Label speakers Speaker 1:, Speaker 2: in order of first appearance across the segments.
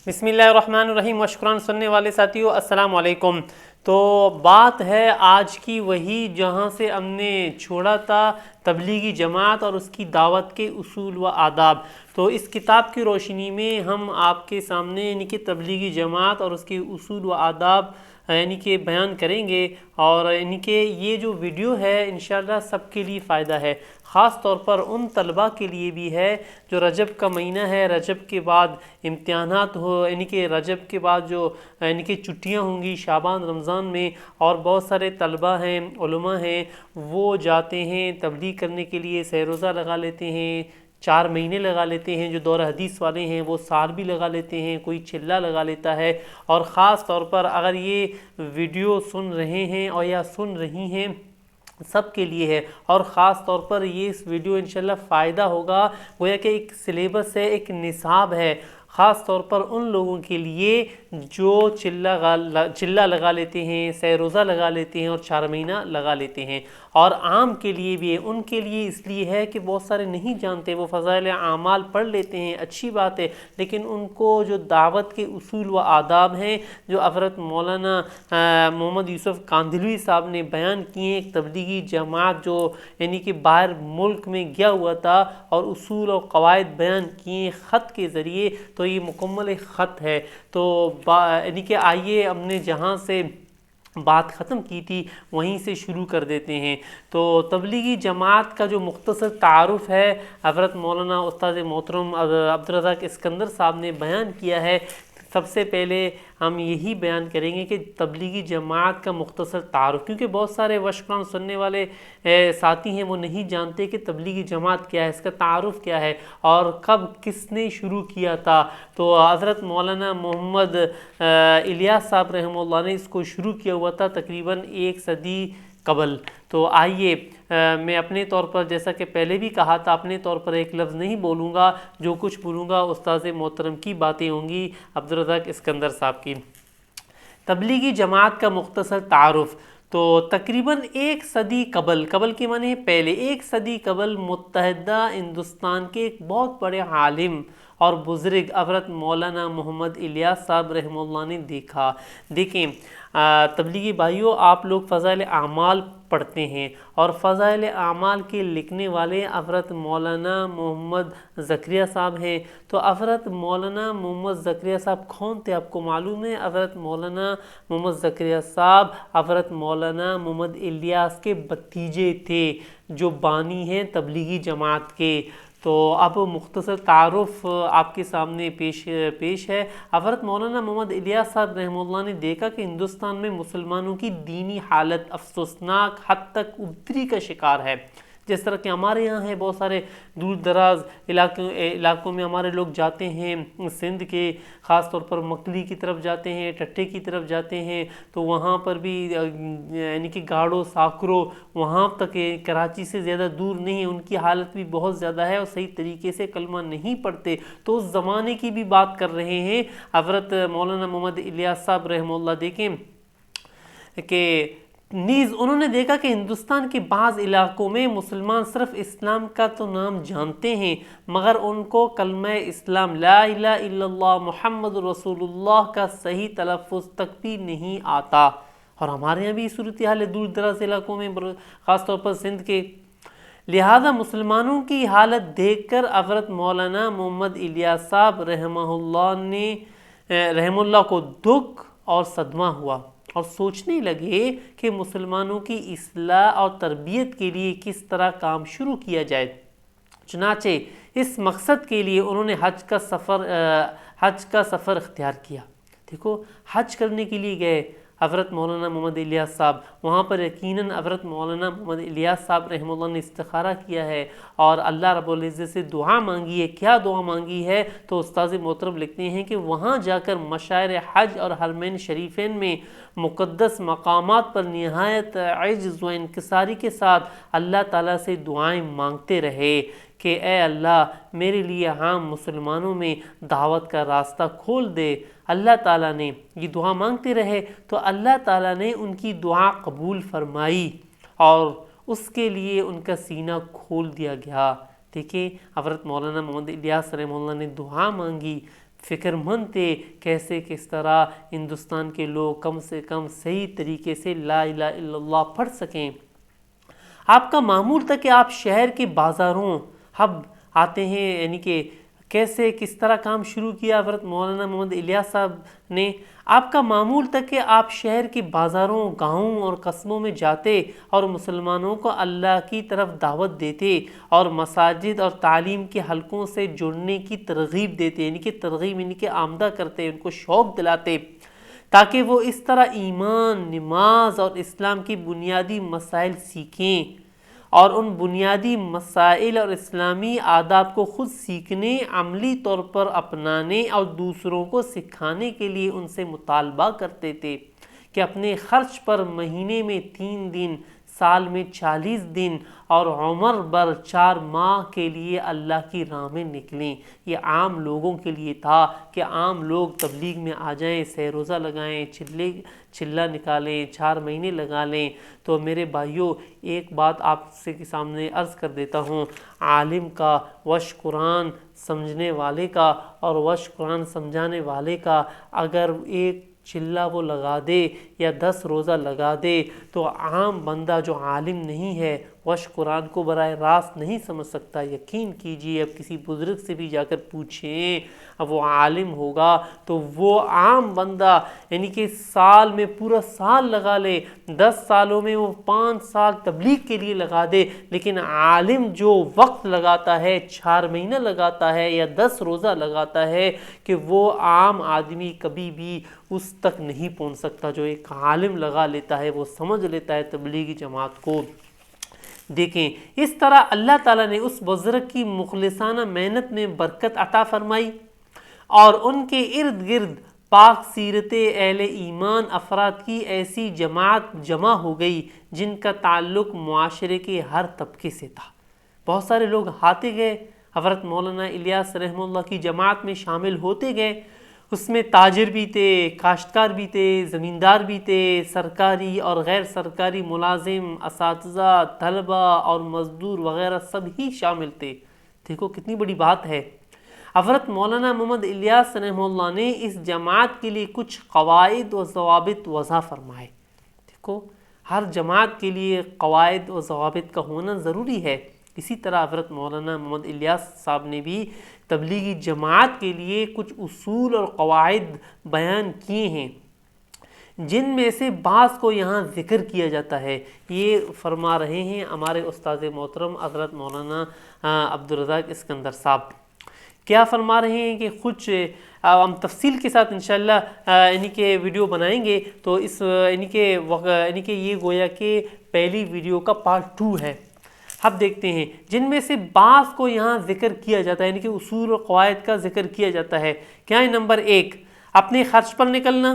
Speaker 1: بسم اللہ الرحمن الرحیم وشکران سننے والے ساتھیوں السلام علیکم۔ تو بات ہے آج کی وہی جہاں سے ہم نے چھوڑا تھا، تبلیغی جماعت اور اس کی دعوت کے اصول و آداب۔ تو اس کتاب کی روشنی میں ہم آپ کے سامنے یعنی کہ تبلیغی جماعت اور اس کے اصول و آداب یعنی کہ بیان کریں گے، اور یعنی کہ یہ جو ویڈیو ہے انشاءاللہ سب کے لیے فائدہ ہے، خاص طور پر ان طلباء کے لیے بھی ہے جو رجب کا مہینہ ہے، رجب کے بعد امتحانات ہو، یعنی کہ رجب کے بعد جو یعنی کہ چھٹیاں ہوں گی شعبان رمضان میں، اور بہت سارے طلباء ہیں، علماء ہیں، وہ جاتے ہیں تبلیغ کرنے کے لیے، سہ روزہ لگا لیتے ہیں، 4 مہینے لگا لیتے ہیں، جو دور حدیث والے ہیں وہ سال بھی لگا لیتے ہیں، کوئی چلہ لگا لیتا ہے۔ اور خاص طور پر اگر یہ ویڈیو سن رہے ہیں اور یا سن رہی ہیں سب کے لیے ہے، اور خاص طور پر یہ اس ویڈیو انشاءاللہ فائدہ ہوگا، گویا کہ ایک سلیبس ہے، ایک نصاب ہے، خاص طور پر ان لوگوں کے لیے جو چلہ لگا لیتے ہیں، سہ روزہ لگا لیتے ہیں اور 4 مہینہ لگا لیتے ہیں، اور عام کے لیے بھی ہے۔ ان کے لیے اس لیے ہے کہ بہت سارے نہیں جانتے، وہ فضائل اعمال پڑھ لیتے ہیں، اچھی بات ہے، لیکن ان کو جو دعوت کے اصول و آداب ہیں جو حضرت مولانا محمد یوسف کاندھلوی صاحب نے بیان کیے ہیں، ایک تبلیغی جماعت جو یعنی کہ باہر ملک میں گیا ہوا تھا اور اصول و قواعد بیان کیے خط کے ذریعے، تو یہ مکمل ایک خط ہے۔ تو یعنی کہ آئیے ہم نے جہاں سے بات ختم کی تھی وہیں سے شروع کر دیتے ہیں۔ تو تبلیغی جماعت کا جو مختصر تعارف ہے حضرت مولانا استاد محترم عبدالرزاق اسکندر صاحب نے بیان کیا ہے۔ سب سے پہلے ہم یہی بیان کریں گے کہ تبلیغی جماعت کا مختصر تعارف، کیونکہ بہت سارے وشکران سننے والے ساتھی ہیں وہ نہیں جانتے کہ تبلیغی جماعت کیا ہے، اس کا تعارف کیا ہے اور کب کس نے شروع کیا تھا۔ تو حضرت مولانا محمد الیاس صاحب رحمہ اللہ نے اس کو شروع کیا ہوا تھا تقریباً 1 صدی قبل۔ تو آئیے میں اپنے طور پر، جیسا کہ پہلے بھی کہا تھا، اپنے طور پر ایک لفظ نہیں بولوں گا، جو کچھ بولوں گا استاد محترم کی باتیں ہوں گی، عبدالرزاق اسکندر صاحب کی۔ تبلیغی جماعت کا مختصر تعارف، تو تقریباً 1 صدی قبل کے معنی پہلے 1 صدی قبل متحدہ ہندوستان کے ایک بہت بڑے عالم اور بزرگ حضرت مولانا محمد الیاس صاحب رحمہ اللہ نے دیکھیں تبلیغی بھائیوں، آپ لوگ فضائل اعمال پڑھتے ہیں، اور فضائل اعمال کے لکھنے والے حضرت مولانا محمد زکریا صاحب ہیں۔ تو حضرت مولانا محمد زکریا صاحب کون تھے آپ کو معلوم ہے؟ حضرت مولانا محمد زکریا صاحب حضرت مولانا محمد الیاس کے بھتیجے تھے، جو بانی ہیں تبلیغی جماعت کے۔ تو اب مختصر تعارف آپ کے سامنے پیش ہے۔ حضرت مولانا محمد الیاس صاحب رحمہ اللہ نے دیکھا کہ ہندوستان میں مسلمانوں کی دینی حالت افسوسناک حد تک ابتری کا شکار ہے۔ جس طرح کہ ہمارے یہاں ہے، بہت سارے دور دراز علاقوں میں ہمارے لوگ جاتے ہیں، سندھ کے خاص طور پر مکلی کی طرف جاتے ہیں، ٹٹے کی طرف جاتے ہیں، تو وہاں پر بھی یعنی کہ گاڑو ساکرو وہاں تک ہے، کراچی سے زیادہ دور نہیں ہے، ان کی حالت بھی بہت زیادہ ہے اور صحیح طریقے سے کلمہ نہیں پڑھتے۔ تو اس زمانے کی بھی بات کر رہے ہیں حضرت مولانا محمد الیاس صاحب رحمہ اللہ۔ دیکھیں کہ نیز انہوں نے دیکھا کہ ہندوستان کے بعض علاقوں میں مسلمان صرف اسلام کا تو نام جانتے ہیں، مگر ان کو کلمہ اسلام لا الہ الا اللہ محمد رسول اللہ کا صحیح تلفظ تک بھی نہیں آتا۔ اور ہمارے یہاں بھی صورتحال ہے دور دراز علاقوں میں، خاص طور پر سندھ کے۔ لہذا مسلمانوں کی حالت دیکھ کر حضرت مولانا محمد الیاس صاحب رحمہ اللہ کو دکھ اور صدمہ ہوا، اور سوچنے لگے کہ مسلمانوں کی اصلاح اور تربیت کے لیے کس طرح کام شروع کیا جائے۔ چنانچہ اس مقصد کے لیے انہوں نے حج کا سفر اختیار کیا۔ دیکھو، حج کرنے کے لیے گئے حضرت مولانا محمد الیاس صاحب، وہاں پر یقیناً حضرت مولانا محمد الیاس صاحب رحمہ اللہ نے استخارہ کیا ہے اور اللہ رب العزت سے دعا مانگی ہے۔ کیا دعا مانگی ہے؟ تو استاذ محترم لکھتے ہیں کہ وہاں جا کر مشاعر حج اور حرمین شریفین میں مقدس مقامات پر نہایت عجز و انکساری کے ساتھ اللہ تعالیٰ سے دعائیں مانگتے رہے کہ اے اللہ، میرے لیے عام مسلمانوں میں دعوت کا راستہ کھول دے۔ اللہ تعالیٰ نے یہ دعا مانگتے رہے تو اللہ تعالیٰ نے ان کی دعا قبول فرمائی اور اس کے لیے ان کا سینہ کھول دیا گیا۔ دیکھیں، حضرت مولانا محمد الیاس رحمہ اللہ نے دعا مانگی، فکر مند تھے کیسے کس طرح ہندوستان کے لوگ کم سے کم صحیح طریقے سے لا الہ الا اللہ پڑھ سکیں۔ آپ کا معمول تھا کہ آپ شہر کے بازاروں اب آتے ہیں، یعنی کہ کیسے کس طرح کام شروع کیا حضرت مولانا محمد الیاس صاحب نے۔ آپ کا معمول تھا کہ آپ شہر کے بازاروں، گاؤں اور قصبوں میں جاتے اور مسلمانوں کو اللہ کی طرف دعوت دیتے اور مساجد اور تعلیم کے حلقوں سے جڑنے کی ترغیب دیتے، یعنی کہ ترغیب ان کے آمدہ کرتے، ان کو شوق دلاتے تاکہ وہ اس طرح ایمان، نماز اور اسلام کی بنیادی مسائل سیکھیں اور ان بنیادی مسائل اور اسلامی آداب کو خود سیکھنے، عملی طور پر اپنانے اور دوسروں کو سکھانے کے لیے ان سے مطالبہ کرتے تھے کہ اپنے خرچ پر مہینے میں 3 دن، سال میں 40 دن اور عمر بھر 4 ماہ کے لیے اللہ کی راہ میں نکلیں۔ یہ عام لوگوں کے لیے تھا کہ عام لوگ تبلیغ میں آ جائیں، سہ روزہ لگائیں، چلہ نکالیں، 4 مہینے لگا لیں۔ تو میرے بھائیوں، ایک بات آپ سے کے سامنے عرض کر دیتا ہوں، عالم کا، وش قرآن سمجھنے والے کا اور وش قرآن سمجھانے والے کا اگر ایک چلہ وہ لگا دے یا 10 روزہ لگا دے تو عام بندہ جو عالم نہیں ہے، وش قرآن کو براہ راست نہیں سمجھ سکتا۔ یقین کیجئے، اب کسی بزرگ سے بھی جا کر پوچھیں، اب وہ عالم ہوگا تو وہ عام بندہ یعنی کہ سال میں پورا سال لگا لے، 10 سالوں میں وہ 5 سال تبلیغ کے لیے لگا دے، لیکن عالم جو وقت لگاتا ہے، 4 مہینہ لگاتا ہے یا 10 روزہ لگاتا ہے، کہ وہ عام آدمی کبھی بھی اس تک نہیں پہنچ سکتا جو ایک عالم لگا لیتا ہے، وہ سمجھ لیتا ہے تبلیغی جماعت کو۔ دیکھیں، اس طرح اللہ تعالیٰ نے اس بزرگ کی مخلصانہ محنت میں برکت عطا فرمائی اور ان کے ارد گرد پاک سیرت اہل ایمان افراد کی ایسی جماعت جمع ہو گئی جن کا تعلق معاشرے کے ہر طبقے سے تھا۔ بہت سارے لوگ آتے گئے، حضرت مولانا الیاس رحمہ اللہ کی جماعت میں شامل ہوتے گئے۔ اس میں تاجر بھی تھے، کاشتکار بھی تھے، زمیندار بھی تھے، سرکاری اور غیر سرکاری ملازم، اساتذہ، طلبہ اور مزدور وغیرہ سب ہی شامل تھے۔ دیکھو کتنی بڑی بات ہے۔ حضرت مولانا محمد الیاس رحمہ اللہ نے اس جماعت کے لیے کچھ قواعد و ضوابط وضع فرمائے۔ دیکھو، ہر جماعت کے لیے قواعد و ضوابط کا ہونا ضروری ہے۔ اسی طرح حضرت مولانا محمد الیاس صاحب نے بھی تبلیغی جماعت کے لیے کچھ اصول اور قواعد بیان کیے ہیں، جن میں سے بعض کو یہاں ذکر کیا جاتا ہے۔ یہ فرما رہے ہیں ہمارے استاد محترم حضرت مولانا عبدالرزاق اسکندر صاحب۔ کیا فرما رہے ہیں کہ کچھ ہم تفصیل کے ساتھ انشاءاللہ یعنی کہ ویڈیو بنائیں گے، تو اس یعنی کہ یہ گویا کہ پہلی ویڈیو کا پارٹ 2 ہے۔ اب دیکھتے ہیں، جن میں سے بعض کو یہاں ذکر کیا جاتا ہے، یعنی کہ اصول و قواعد کا ذکر کیا جاتا ہے۔ کیا ہے؟ نمبر 1، اپنے خرچ پر نکلنا۔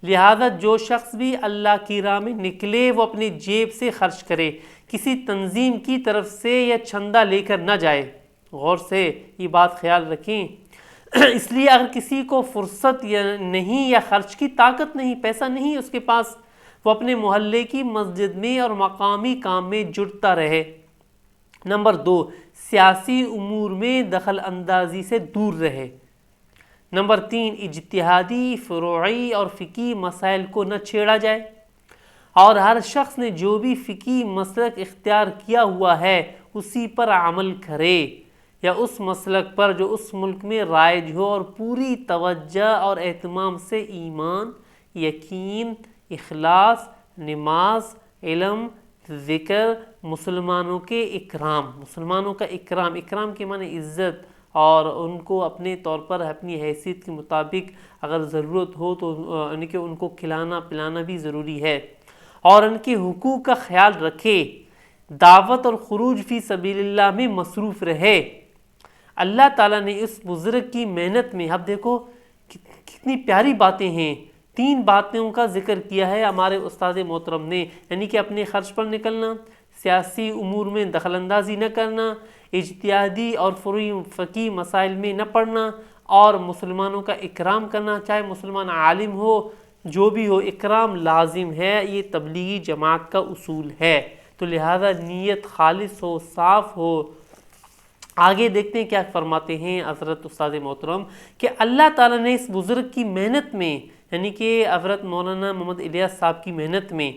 Speaker 1: لہذا جو شخص بھی اللہ کی راہ میں نکلے وہ اپنی جیب سے خرچ کرے، کسی تنظیم کی طرف سے یا چندہ لے کر نہ جائے۔ غور سے یہ بات خیال رکھیں، اس لیے اگر کسی کو فرصت نہیں یا خرچ کی طاقت نہیں، پیسہ نہیں اس کے پاس، وہ اپنے محلے کی مسجد میں اور مقامی کام میں جڑتا رہے۔ نمبر 2، سیاسی امور میں دخل اندازی سے دور رہے۔ نمبر 3، اجتہادی، فروعی اور فقہی مسائل کو نہ چھیڑا جائے، اور ہر شخص نے جو بھی فقہی مسلک اختیار کیا ہوا ہے اسی پر عمل کرے، یا اس مسلک پر جو اس ملک میں رائج ہو، اور پوری توجہ اور اہتمام سے ایمان، یقین، اخلاص، نماز، علم، ذکر، مسلمانوں کے اکرام، مسلمانوں کا اکرام کے معنی عزت، اور ان کو اپنے طور پر اپنی حیثیت کے مطابق اگر ضرورت ہو تو یعنی کہ ان کو کھلانا پلانا بھی ضروری ہے، اور ان کے حقوق کا خیال رکھے، دعوت اور خروج فی سبیل اللہ میں مصروف رہے۔ اللہ تعالیٰ نے اس بزرگ کی محنت میں، اب دیکھو کتنی پیاری باتیں ہیں، 3 باتوں کا ذکر کیا ہے ہمارے استاد محترم نے، یعنی کہ اپنے خرچ پر نکلنا، سیاسی امور میں دخل اندازی نہ کرنا، اجتہادی اور فروعی فقہی مسائل میں نہ پڑنا، اور مسلمانوں کا اکرام کرنا، چاہے مسلمان عالم ہو جو بھی ہو، اکرام لازم ہے۔ یہ تبلیغی جماعت کا اصول ہے۔ تو لہذا نیت خالص ہو، صاف ہو، آگے دیکھتے ہیں کیا فرماتے ہیں حضرت استاد محترم کہ اللہ تعالیٰ نے اس بزرگ کی محنت میں، یعنی کہ حضرت مولانا محمد الیاس صاحب کی محنت میں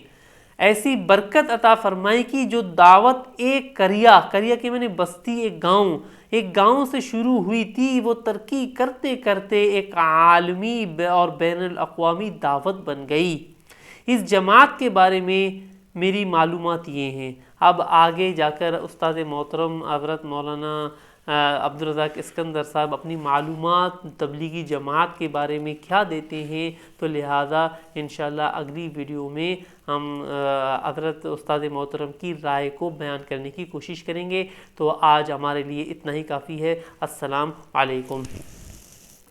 Speaker 1: ایسی برکت عطا فرمائی کی جو دعوت ایک قریہ کے میں نے بستی، ایک گاؤں سے شروع ہوئی تھی، وہ ترقی کرتے کرتے ایک عالمی اور بین الاقوامی دعوت بن گئی۔ اس جماعت کے بارے میں میری معلومات یہ ہیں۔ اب آگے جا کر استاد محترم حضرت مولانا عبدالرزاق اسکندر صاحب اپنی معلومات تبلیغی جماعت کے بارے میں کیا دیتے ہیں، تو لہٰذا انشاءاللہ اگلی ویڈیو میں ہم حضرت استاد محترم کی رائے کو بیان کرنے کی کوشش کریں گے۔ تو آج ہمارے لیے اتنا ہی کافی ہے۔ السلام علیکم۔